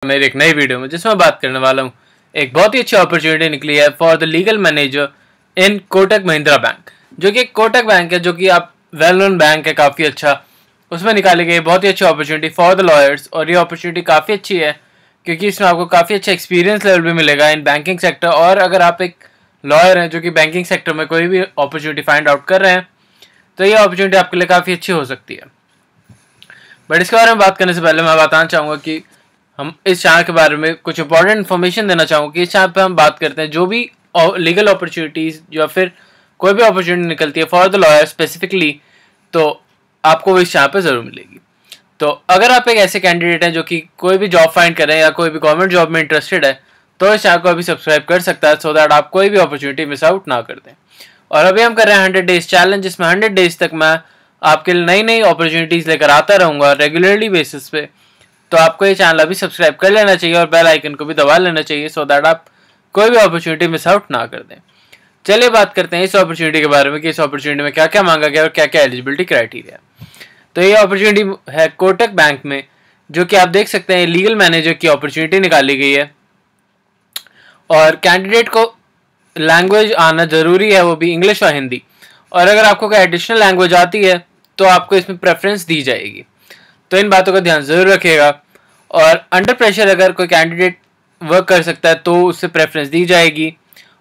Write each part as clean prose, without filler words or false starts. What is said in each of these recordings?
मेरी एक नई वीडियो में जिसमें बात करने वाला हूँ एक बहुत ही अच्छी अपॉर्चुनिटी निकली है for the legal manager in Kotak Mahindra bank, जो कि कोटक बैंक है, जो कि आप वेल नोन बैंक है, काफ़ी अच्छा। उसमें निकाली गई बहुत ही अच्छी अपॉर्चुनिटी फॉर द लॉयर्स, और ये अपॉर्चुनिटी काफ़ी अच्छी है क्योंकि इसमें आपको काफ़ी अच्छा एक्सपीरियंस लेवल भी मिलेगा इन बैंकिंग सेक्टर। और अगर आप एक लॉयर हैं जो कि बैंकिंग सेक्टर में कोई भी अपॉर्चुनिटी फाइंड आउट कर रहे हैं तो ये अपॉर्चुनिटी आपके लिए काफ़ी अच्छी हो सकती है। बट इसके बारे में बात करने से पहले मैं बताना चाहूँगा कि हम इस चैनल के बारे में कुछ इंपॉर्टेंट इन्फॉर्मेशन देना चाहूँगा कि इस चैनल पे हम बात करते हैं जो भी लीगल अपॉर्चुनिटीज़ या फिर कोई भी अपॉर्चुनिटी निकलती है फॉर द लॉयर स्पेसिफिकली, तो आपको इस चैनल पे ज़रूर मिलेगी। तो अगर आप एक ऐसे कैंडिडेट हैं जो कि कोई भी जॉब फाइंड कर रहे हैं या कोई भी गवर्नमेंट जॉब में इंटरेस्टेड है तो इस चैनल को अभी सब्सक्राइब कर सकता है, सो दैट आप कोई भी अपॉर्चुनिटी मिस आउट ना कर दें। और अभी हम कर रहे हैं 100 डेज चैलेंज, जिसमें 100 डेज तक मैं आपके लिए नई नई अपॉर्चुनिटीज़ लेकर आता रहूँगा रेगुलरली बेसिस पे। तो आपको ये चैनल अभी सब्सक्राइब कर लेना चाहिए और बेल आइकन को भी दबा लेना चाहिए, सो दैट आप कोई भी अपॉर्चुनिटी मिस आउट ना कर दें। चलिए बात करते हैं इस अपॉर्चुनिटी के बारे में कि इस अपॉर्चुनिटी में क्या क्या मांगा गया और क्या क्या एलिजिबिलिटी क्राइटेरिया है। तो ये अपॉर्चुनिटी है कोटक बैंक में, जो कि आप देख सकते हैं लीगल मैनेजर की अपॉर्चुनिटी निकाली गई है। और कैंडिडेट को लैंग्वेज आना ज़रूरी है, वो भी इंग्लिश और हिंदी। और अगर आपको कोई एडिशनल लैंग्वेज आती है तो आपको इसमें प्रेफरेंस दी जाएगी, तो इन बातों का ध्यान ज़रूर रखिएगा। और अंडर प्रेशर अगर कोई कैंडिडेट वर्क कर सकता है तो उससे प्रेफरेंस दी जाएगी।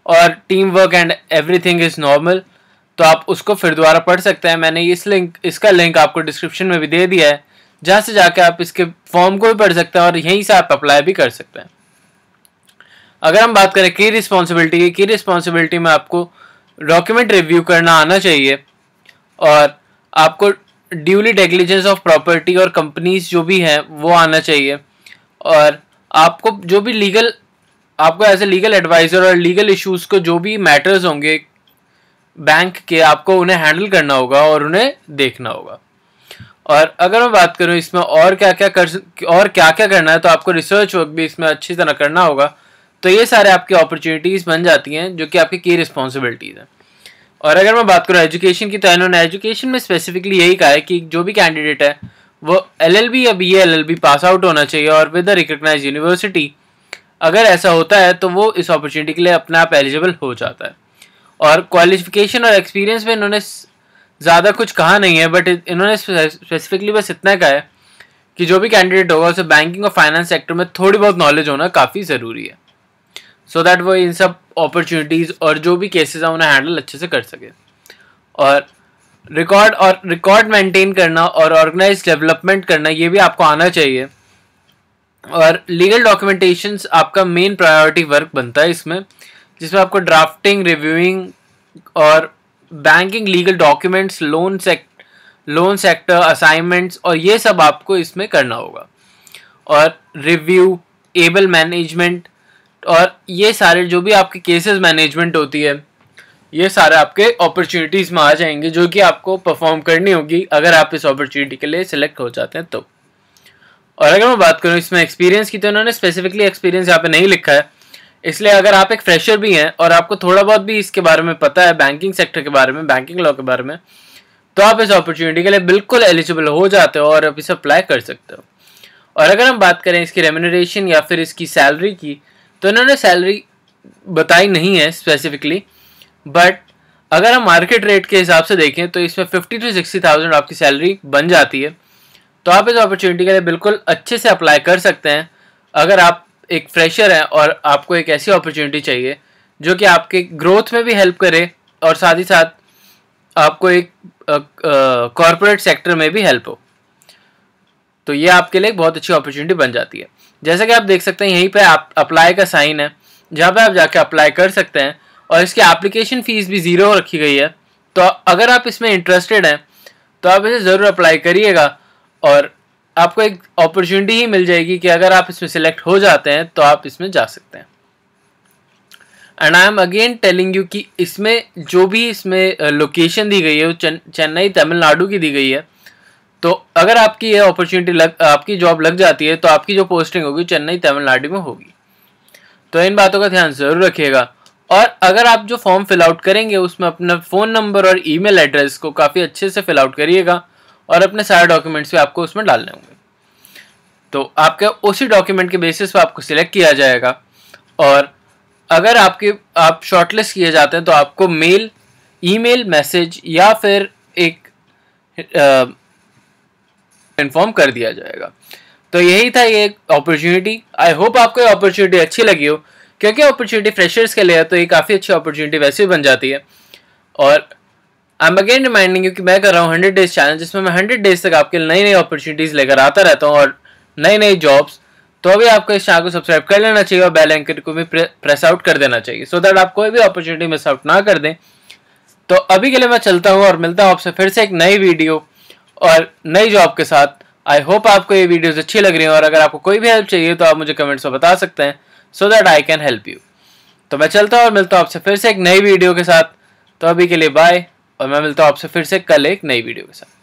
और team work and everything is normal, तो आप उसको फिर दोबारा पढ़ सकते हैं। मैंने इसका लिंक आपको डिस्क्रिप्शन में भी दे दिया है, जहाँ से जाके आप इसके फॉर्म को भी पढ़ सकते हैं और यहीं से आप अप्लाई भी कर सकते हैं। अगर हम बात करें की रिस्पॉन्सिबिलिटी में आपको डॉक्यूमेंट रिव्यू करना आना चाहिए, और आपको ड्यूली डिलिजेंस ऑफ प्रॉपर्टी और कंपनीज जो भी हैं वो आना चाहिए। और आपको जो भी आपको एज ए लीगल एडवाइज़र और लीगल इश्यूज़ को जो भी मैटर्स होंगे बैंक के, आपको उन्हें हैंडल करना होगा और उन्हें देखना होगा। और अगर मैं बात करूं इसमें और क्या क्या करना है, तो आपको रिसर्च वर्क भी इसमें अच्छी तरह करना होगा। तो ये सारे आपकी अपॉर्चुनिटीज़ बन जाती हैं जो कि आपकी की रिस्पॉन्सिबिलिटीज़ हैं। और अगर मैं बात करूँ एजुकेशन की, तो इन्होंने एजुकेशन में स्पेसिफिकली यही कहा है कि जो भी कैंडिडेट है वो LLB या BA LLB पास आउट होना चाहिए और विद द रिकग्नाइज यूनिवर्सिटी। अगर ऐसा होता है तो वो इस अपॉर्चुनिटी के लिए अपने आप एलिजिबल हो जाता है। और क्वालिफिकेशन और एक्सपीरियंस में इन्होंने ज़्यादा कुछ कहा नहीं है, बट इन्होंने स्पेसिफिकली बस इतना कहा है कि जो भी कैंडिडेट होगा उसे बैंकिंग और फाइनेंस सेक्टर में थोड़ी बहुत नॉलेज होना काफ़ी ज़रूरी है, सो दैट वो इन सब अपॉर्चुनिटीज़ और जो भी केसेस हैं उन्हें हैंडल अच्छे से कर सके। और रिकॉर्ड मेंटेन करना और ऑर्गेनाइज डेवलपमेंट करना ये भी आपको आना चाहिए। और लीगल डॉक्यूमेंटेशंस आपका मेन प्रायोरिटी वर्क बनता है इसमें, जिसमें आपको ड्राफ्टिंग, रिव्यूइंग और banking legal documents, loan sector assignments, और ये सब आपको इसमें करना होगा। और रिव्यू, एबल मैनेजमेंट, और ये सारे जो भी आपके केसेस मैनेजमेंट होती है, ये सारे आपके अपॉर्चुनिटीज़ में आ जाएंगे जो कि आपको परफॉर्म करनी होगी अगर आप इस अपॉर्चुनिटी के लिए सिलेक्ट हो जाते हैं तो। और अगर मैं बात करूँ इसमें एक्सपीरियंस की, तो इन्होंने स्पेसिफिकली एक्सपीरियंस यहाँ पे नहीं लिखा है, इसलिए अगर आप एक फ्रेशर भी हैं और आपको थोड़ा बहुत भी इसके बारे में पता है, बैंकिंग सेक्टर के बारे में, बैंकिंग लॉ के बारे में, तो आप इस अपॉर्चुनिटी के लिए बिल्कुल एलिजिबल हो जाते हो और आप इसे अप्लाई कर सकते हो। और अगर हम बात करें इसकी रेम्यूनरेशन या फिर इसकी सैलरी की, तो इन्होंने सैलरी बताई नहीं है स्पेसिफिकली, बट अगर हम मार्केट रेट के हिसाब से देखें तो इसमें 50 to 60,000 आपकी सैलरी बन जाती है। तो आप इस अपॉर्चुनिटी के लिए बिल्कुल अच्छे से अप्लाई कर सकते हैं अगर आप एक फ्रेशर हैं और आपको एक ऐसी अपॉर्चुनिटी चाहिए जो कि आपके ग्रोथ में भी हेल्प करे और साथ ही साथ आपको एक कॉर्पोरेट सेक्टर में भी हेल्प हो। तो ये आपके लिए एक बहुत अच्छी अपॉर्चुनिटी बन जाती है। जैसा कि आप देख सकते हैं यहीं पे आप अप्लाई का साइन है, जहाँ पे आप जाके अप्लाई कर सकते हैं। और इसकी एप्लीकेशन फ़ीस भी 0 रखी गई है, तो अगर आप इसमें इंटरेस्टेड हैं तो आप इसे ज़रूर अप्लाई करिएगा और आपको एक अपॉर्चुनिटी ही मिल जाएगी कि अगर आप इसमें सिलेक्ट हो जाते हैं तो आप इसमें जा सकते हैं। And I am again telling you कि इसमें जो भी इसमें लोकेशन दी गई है वो चेन्नई तमिलनाडु की दी गई है। तो अगर आपकी ये अपॉर्चुनिटी आपकी जॉब लग जाती है तो आपकी जो पोस्टिंग होगी चेन्नई तमिलनाडु में होगी। तो इन बातों का ध्यान ज़रूर रखिएगा। और अगर आप जो फॉर्म फिल आउट करेंगे उसमें अपना फ़ोन नंबर और ईमेल एड्रेस को काफ़ी अच्छे से फिल आउट करिएगा और अपने सारे डॉक्यूमेंट्स भी आपको उसमें डालने होंगे। तो आपके उसी डॉक्यूमेंट के बेसिस पे आपको सिलेक्ट किया जाएगा, और अगर आप शॉर्टलिस्ट किए जाते हैं तो आपको मेल, ईमेल, मैसेज या फिर एक इन्फॉर्म कर दिया जाएगा। तो यही था ये अपॉर्चुनिटी। आई होप आपको ये अपॉर्चुनिटी अच्छी लगी हो, क्योंकि अपॉर्चुनिटी फ्रेशर्स के लिए है तो ये काफ़ी अच्छी अपॉर्चुनिटी वैसे भी बन जाती है। और I am again reminding you कि मैं कर रहा हूँ 100 डेज चैलेंज, जिसमें मैं 100 डेज तक आपके नई नई अपॉर्चुनिटीज़ लेकर आता रहता हूँ और नई नई जॉब्स। तो अभी आपको इस चैनल को सब्सक्राइब कर लेना चाहिए और बेल आइकन को भी प्रेस आउट कर देना चाहिए, सो दैट आप कोई भी अपॉर्चुनिटी मिस आउट ना कर दें। तो अभी के लिए मैं चलता हूँ और मिलता हूँ आपसे फिर से एक नई वीडियो और नई जॉब के साथ। आई होप आपको ये वीडियोस अच्छी लग रही हैं, और अगर आपको कोई भी हेल्प चाहिए तो आप मुझे कमेंट्स में बता सकते हैं, so that I can help you. तो मैं चलता हूँ और मिलता हूँ आपसे फिर से एक नई वीडियो के साथ। तो अभी के लिए बाय, और मैं मिलता हूँ आपसे फिर से कल एक नई वीडियो के साथ।